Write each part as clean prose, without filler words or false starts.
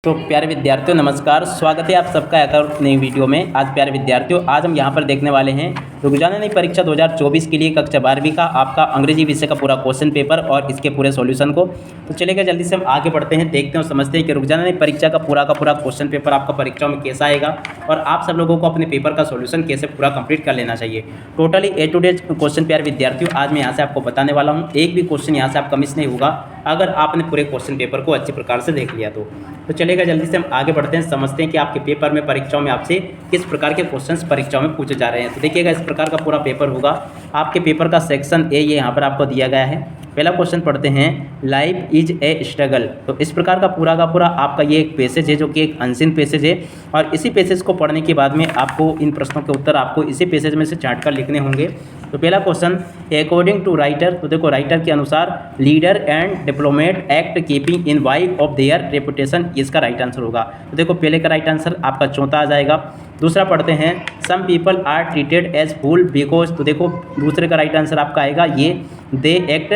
तो प्यारे विद्यार्थियों नमस्कार, स्वागत है आप सबका एक और नई वीडियो में। आज प्यारे विद्यार्थियों आज हम यहां पर देखने वाले हैं रुक जाना नहीं परीक्षा 2024 के लिए कक्षा 12वीं का आपका अंग्रेजी विषय का पूरा क्वेश्चन पेपर और इसके पूरे सॉल्यूशन को। तो चलिए जल्दी से हम आगे बढ़ते हैं, देखते हैं और समझते हैं कि रुक जाना नहीं परीक्षा का पूरा क्वेश्चन पेपर आपका परीक्षाओं में कैसा आएगा और आप सब लोगों को अपने पेपर का सॉल्यूशन कैसे पूरा कंप्लीट कर लेना चाहिए। Totally A to Z question प्यारे विद्यार्थियों आज मैं यहाँ से आपको बताने वाला हूँ। एक भी क्वेश्चन यहाँ से आपका मिस नहीं होगा अगर आपने पूरे क्वेश्चन पेपर को अच्छे प्रकार से देख लिया तो चलेगा जल्दी से हम आगे बढ़ते हैं, समझते हैं कि आपके पेपर में परीक्षाओं में आपसे किस प्रकार के क्वेश्चंस परीक्षाओं में पूछे जा रहे हैं। तो देखिएगा इस प्रकार का पूरा पेपर होगा। आपके पेपर का सेक्शन ए ये यहाँ पर आपको दिया गया है। पहला क्वेश्चन पढ़ते हैं, लाइफ इज ए स्ट्रगल। तो इस प्रकार का पूरा आपका ये एक पैसेज है जो कि एक अनसीन पैसेज है और इसी पैसेज को पढ़ने के बाद में आपको इन प्रश्नों के उत्तर आपको इसी पैसेज में से छांट कर लिखने होंगे। तो पहला क्वेश्चन, अकॉर्डिंग टू राइटर, तो देखो राइटर के अनुसार leader and diplomat act keeping in view of their reputation, इसका राइट आंसर होगा। तो देखो पहले का राइट आंसर आपका चौथा आ जाएगा। दूसरा पढ़ते हैं, some people are treated as fool because, तो देखो दूसरे का राइट आंसर आपका आएगा ये दे एक्ट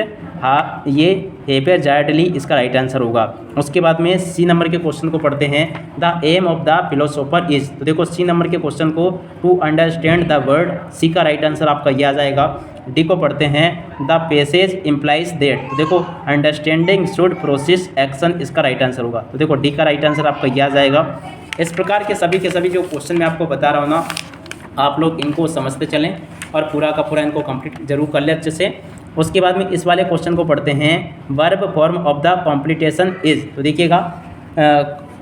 ये हैपेजार्डली, इसका राइट आंसर होगा। उसके बाद में सी नंबर के क्वेश्चन को पढ़ते हैं, the aim of the philosopher is, तो देखो सी नंबर के क्वेश्चन को to understand the word, C का राइट आंसर आपका ये आ जाएगा। डी को पढ़ते हैं, द पैसेज इम्प्लाइज दैट, तो देखो अंडरस्टैंडिंग शुड प्रोसेस एक्शन, इसका राइट आंसर होगा। तो देखो डी का राइट आंसर आपका ये आ जाएगा। इस प्रकार के सभी जो क्वेश्चन मैं आपको बता रहा हूँ ना, आप लोग इनको समझते चलें और पूरा का पूरा इनको कंप्लीट जरूर कर लें अच्छे से। उसके बाद में इस वाले क्वेश्चन को पढ़ते हैं, verb form of the contemplation is, तो देखिएगा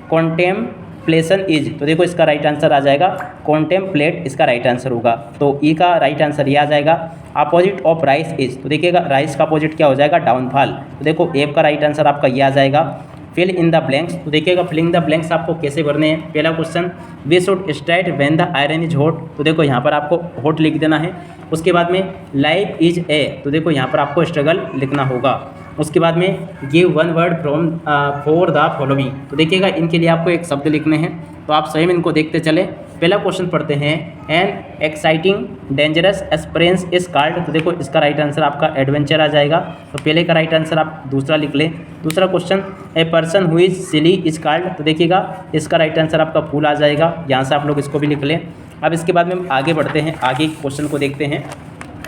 कॉन्टेम्पलेशन इज, तो देखो इसका राइट आंसर आ जाएगा कॉन्टेम्पलेट, इसका राइट आंसर होगा। तो ई का राइट आंसर ये आ जाएगा। अपोजिट ऑफ राइस इज, तो देखिएगा राइस का अपोजिट क्या हो जाएगा, डाउनफॉल। तो देखो एफ का राइट आंसर आपका ये आ जाएगा। फिल इन द ब्लैंक्स, तो देखिएगा फिल इन द ब्लैंक्स आपको कैसे भरने हैं। पहला question, we should strike when the iron is hot, तो देखो यहाँ पर आपको हॉट लिख देना है। उसके बाद में लाइफ इज ए, तो देखो यहाँ पर आपको स्ट्रगल लिखना होगा। उसके बाद में give one word from for the following, तो देखिएगा इनके लिए आपको एक शब्द लिखने हैं, तो आप स्वयं इनको देखते चले। पहला क्वेश्चन पढ़ते हैं, an exciting dangerous experience is called, तो देखो इसका राइट आंसर आपका एडवेंचर आ जाएगा। तो पहले का राइट आंसर आप दूसरा लिख लें। दूसरा question, a person who is silly is called, तो देखिएगा इसका राइट आंसर आपका फूल आ जाएगा। यहाँ से आप लोग इसको भी लिख लें। अब इसके बाद में हम आगे बढ़ते हैं, आगे क्वेश्चन को देखते हैं।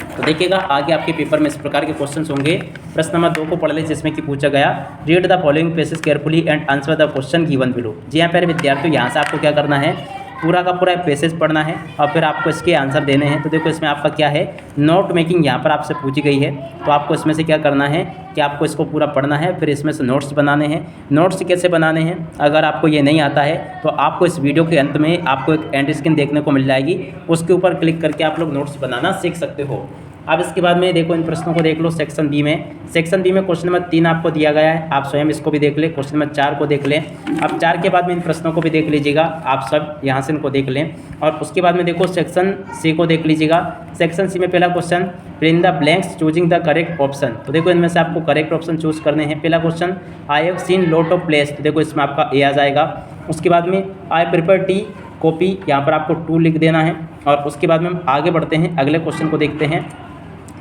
तो देखिएगा आगे आपके पेपर में इस प्रकार के क्वेश्चंस होंगे। प्रश्न नंबर 2 को पढ़ लें, जिसमें कि पूछा गया, read the following passage carefully and answer the question given below. जी हाँ प्यारे विद्यार्थियों, यहाँ से आपको क्या करना है, पूरा का पूरा पैसेज पढ़ना है और फिर आपको इसके आंसर देने हैं। तो देखो इसमें आपका क्या है, नोट मेकिंग यहाँ पर आपसे पूछी गई है। तो आपको इसमें से क्या करना है कि आपको इसको पूरा पढ़ना है, फिर इसमें से नोट्स बनाने हैं। नोट्स कैसे बनाने हैं, अगर आपको ये नहीं आता है तो आपको इस वीडियो के अंत में आपको एक एंड स्क्रीन देखने को मिल जाएगी, उसके ऊपर क्लिक करके आप लोग नोट्स बनाना सीख सकते हो। अब इसके बाद में देखो इन प्रश्नों को देख लो। सेक्शन बी में क्वेश्चन नंबर 3 आपको दिया गया है, आप स्वयं इसको भी देख लें। क्वेश्चन नंबर 4 को देख लें। अब 4 के बाद में इन प्रश्नों को भी देख लीजिएगा, आप सब यहाँ से इनको देख लें। और उसके बाद में देखो सेक्शन सी को देख लीजिएगा। सेक्शन सी में पहला question, fill in the blanks choosing the correct option, तो देखो इनमें से आपको करेक्ट ऑप्शन चूज करने हैं। पहला question, I have seen lot of place, तो देखो इसमें आपका ए आ जाएगा। उसके बाद में आई प्रिफर टी कॉपी, यहाँ पर आपको 2 लिख देना है। और उसके बाद में हम आगे बढ़ते हैं, अगले क्वेश्चन को देखते हैं,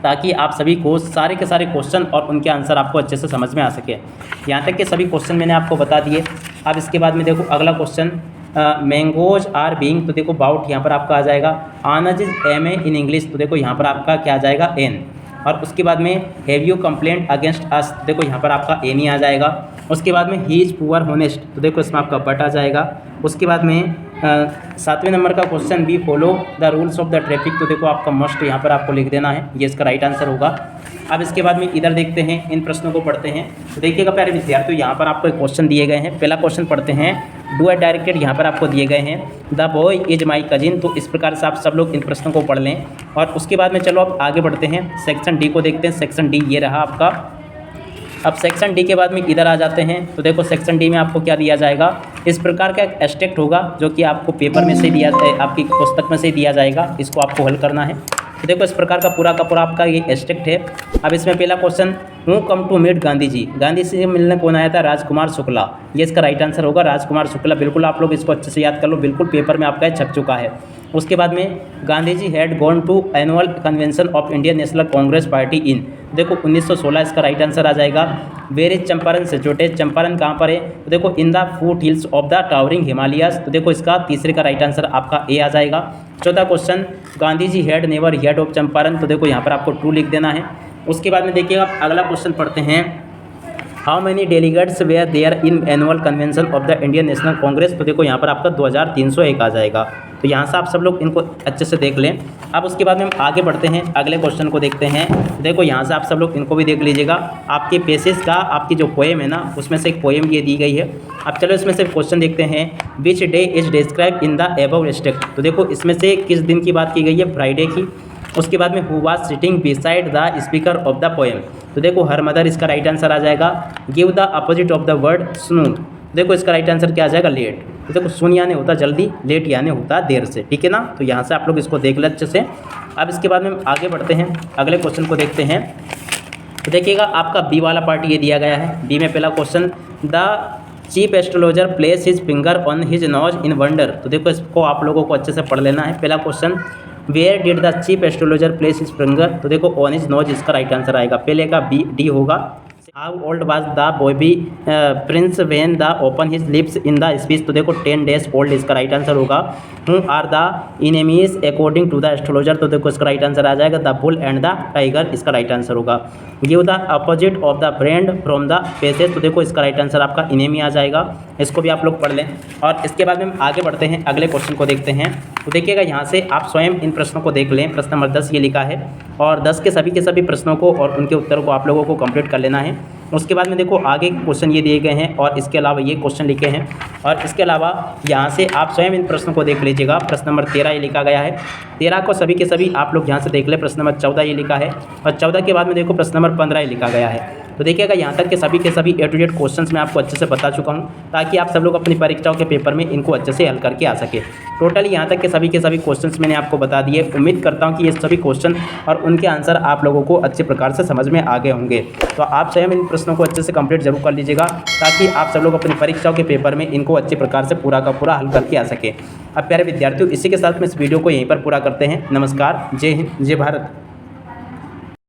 ताकि आप सभी को सारे के सारे क्वेश्चन और उनके आंसर आपको अच्छे से समझ में आ सके। यहाँ तक के सभी क्वेश्चन मैंने आपको बता दिए। अब इसके बाद में देखो अगला क्वेश्चन, मैंगोज आर बीइंग, तो देखो बाउट यहाँ पर आपका आ जाएगा। Answer is M A in English, तो देखो यहाँ पर आपका क्या आ जाएगा, एन। और उसके बाद में have you complaint against us, देखो यहाँ पर आपका एन ही आ जाएगा। उसके बाद में ही इज़ पुअर होनेस्ट, तो देखो इसमें आपका बट आ जाएगा। उसके बाद में 7वें नंबर का question, we follow the rules of the traffic, तो देखो आपका मस्ट यहाँ पर आपको लिख देना है, ये इसका राइट आंसर होगा। अब इसके बाद में इधर देखते हैं, इन प्रश्नों को पढ़ते हैं। तो देखिएगा प्यारे विद्यार्थियों, यहाँ पर आपको एक क्वेश्चन दिए गए हैं। पहला क्वेश्चन पढ़ते हैं, डू एट डायरेक्टेड, यहाँ पर आपको दिए गए हैं, the boy is my cousin, तो इस प्रकार से आप सब लोग इन प्रश्नों को पढ़ लें। और उसके बाद में चलो अब आगे बढ़ते हैं, सेक्शन डी को देखते हैं। सेक्शन डी ये रहा आपका। अब सेक्शन डी के बाद में इधर आ जाते हैं। तो देखो सेक्शन डी में आपको क्या दिया जाएगा, इस प्रकार का एक एस्टेक्ट होगा जो कि आपको पेपर में से दिया, आपकी पुस्तक में से दिया जाएगा, इसको आपको हल करना है। तो देखो इस प्रकार का पूरा आपका ये एस्टेक्ट है। अब इसमें पहला क्वेश्चन, हूँ come to meet Gandhi ji, Gandhi से मिलने कौन आया था, राजकुमार शुक्ला, ये इसका राइट आंसर होगा, राजकुमार शुक्ला। बिल्कुल आप लोग इसको अच्छे से याद कर लो, बिल्कुल पेपर में आपका छप चुका है। उसके बाद में Gandhi ji had gone to annual convention of Indian National Congress party in, देखो 1916 इसका राइट आंसर आ जाएगा। Where is Champaran situated, Champaran कहाँ पर है, तो देखो in the foothills of the towering Himalayas, तो देखो इसका तीसरे का राइट आंसर आपका ए आ जाएगा। चौथा question, Gandhi ji had never heard of Champaran, तो देखो यहाँ पर आपको ट्रू लिख देना है। उसके बाद में देखिएगा अगला क्वेश्चन पढ़ते हैं, how many delegates were there in annual convention of the Indian National Congress, तो देखो यहाँ पर आपका 2301 आ जाएगा। तो यहाँ से आप सब लोग इनको अच्छे से देख लें। अब उसके बाद में हम आगे बढ़ते हैं, अगले क्वेश्चन को देखते हैं। देखो यहाँ से आप सब लोग इनको भी देख लीजिएगा। आपके पेसेस का आपकी जो पोएम है ना, उसमें से एक पोएम ये दी गई है। अब चलो इसमें से क्वेश्चन देखते हैं, which day is describe in the above state, तो देखो इसमें से किस दिन की बात की गई है, फ्राइडे की। उसके बाद में who was sitting beside the speaker of the poem, तो देखो हर मदर इसका राइट आंसर आ जाएगा। Give the opposite of the word soon, देखो इसका राइट आंसर क्या आ जाएगा, लेट। तो देखो सुन यानी होता जल्दी, लेट यानी होता देर से, ठीक है ना। तो यहाँ से आप लोग इसको देख लें अच्छे से। अब इसके बाद में हम आगे बढ़ते हैं, अगले क्वेश्चन को देखते हैं। तो देखिएगा आपका बी वाला पार्ट ये दिया गया है। बी में पहला question, the chief astrologer place his finger on his knows in wonder, तो देखो इसको आप लोगों को अच्छे से पढ़ लेना है। पहला question, where did the chief astrologer place his finger, तो देखो ऑन हिज नोज इसका राइट आंसर आएगा। पहले का बी डी होगा। How old was the baby prince when the open his lips in the speech, तो देखो 10 days ओल्ड इसका राइट आंसर होगा। Who are the enemies according to the astrologer, तो देखो इसका राइट आंसर आ जाएगा the bull and the tiger, इसका राइट आंसर होगा। Give the opposite of the friend from the passage, तो देखो इसका राइट आंसर आपका इनेमी आ जाएगा। इसको भी आप लोग पढ़ लें। और इसके बाद में हम आगे बढ़ते हैं, अगले क्वेश्चन को देखते हैं। तो देखिएगा यहाँ से आप स्वयं इन प्रश्नों को देख लें। प्रश्न नंबर 10 ये लिखा है और 10 के सभी प्रश्नों को और उनके उत्तरों को आप लोगों को कंप्लीट कर लेना है। उसके बाद में देखो आगे क्वेश्चन ये दिए गए हैं और इसके अलावा ये क्वेश्चन लिखे हैं। और इसके अलावा यहाँ से आप स्वयं इन प्रश्नों को देख लीजिएगा। प्रश्न नंबर 13 ये लिखा गया है। 13 को सभी के सभी आप लोग यहाँ से देख लें। प्रश्न नंबर 14 ये लिखा है और 14 के बाद में देखो प्रश्न नंबर 15 ये लिखा गया है। तो देखिएगा यहाँ तक के सभी A to Z क्वेश्चंस मैं आपको अच्छे से बता चुका हूँ, ताकि आप सब लोग अपनी परीक्षाओं के पेपर में इनको अच्छे से हल करके आ सके। टोटली यहाँ तक के सभी क्वेश्चंस मैंने आपको बता दिए। उम्मीद करता हूँ कि ये सभी क्वेश्चन और उनके आंसर आप लोगों को अच्छे प्रकार से समझ में आ गए होंगे। तो आप स्वयं इन प्रश्नों को अच्छे से कंप्लीट जरूर कर लीजिएगा, ताकि आप सब लोग अपनी परीक्षाओं के पेपर में इनको अच्छे प्रकार से पूरा का पूरा हल करके आ सके। अब प्यारे विद्यार्थियों, इसी के साथ में इस वीडियो को यहीं पर पूरा करते हैं। नमस्कार, जय हिंद, जय भारत।